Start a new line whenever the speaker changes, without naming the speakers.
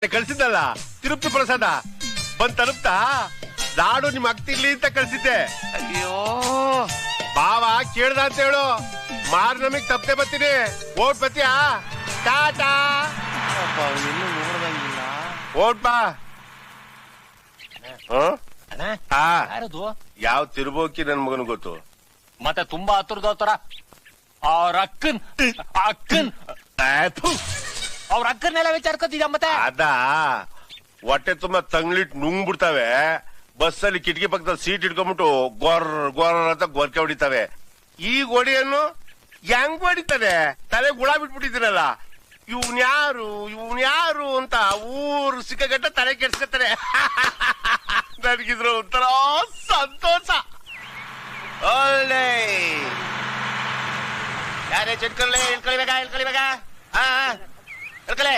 ಕಳ್ಸಿದ್ದಲ್ಲ ತಿರುಪ್ತಿ ಪ್ರಸಾದ ಬಂದ್ ತಲುಪ್ತಾ ಲಾಡು ನಿಮ್ ಅಕ್ತಿರ್ಲಿ ಅಂತ ಕಳ್ಸಿದ್ದೆ.
ಅಯ್ಯೋ
ಬಾವ ಕೇಳ್ದ ಅಂತ ಹೇಳು, ಮಾರ್ ನಮಗ್ ತಪ್ಪದೆ ಬರ್ತೀನಿ. ಓಟ್ ಬತ್ತೀಯಾ? ಟಾಟಾ.
ಇನ್ನೂ ನೋಡ್ದಂಗಿಲ್ಲ.
ಓಟ್ ಬಾ.
ಯಾರದು?
ಯಾವ ತಿರುಬೋಕಿ ನನ್ ಮಗನ್ ಗೊತ್ತು.
ಮತ್ತೆ ತುಂಬಾ ಹತ್ತಿರದ ತರ ಅವ್ರ ಅಕ್ಕನ್ ಅವ್ರ ಅಕ್ಕನ್ನೆಲ್ಲ ವಿಚಾರ್ಕೊತಿದ್ಯ ಮತ್ತೆ
ಅದ ಹೊಟ್ಟೆ ತುಂಬಾ ತಂಗ್ಲಿಟ್ ನುಂಗ್ಬಿಡ್ತಾವೆ. ಬಸ್ಸಲ್ಲಿ ಕಿಟಕಿ ಪಕ್ಕದಲ್ಲಿ ಸೀಟ್ ಇಟ್ಕೊಂಡ್ಬಿಟ್ಟು ಗೊರ್ ಗೊರ್ ಅಂತ ಗೊರ್ಕೆ ಹೊಡಿತಾವೆ. ಈ ಗೋಡಿಯನ್ನು ಹೆಂಗ್ ಹೊಡಿತಾರೆ? ತಲೆ ಗುಳ ಬಿಟ್ಬಿಟ್ಟಿದ್ದೀರಲ್ಲ. ಇವ್ನ್ಯಾರು ಅಂತ ಊರು ಸಿಕ್ಕಗಟ್ಟ ತಲೆ ಕೆಡ್ಸ್ಕೊತಾರೆ. ನನಗಿದ್ರು ಒಂಥರ ಸಂತೋಷ. ಒಳ್ಳೆ ಯಾರೇ ಚೆಟ್ಕೊಳ್ಳಿ ಹೇಳ್ಕೊಳ್ಬೇಕಾ ಹೇಳ್ಕೊಳ್ಬೇಕಾ ಹೇಳ್ಕೊಳೆ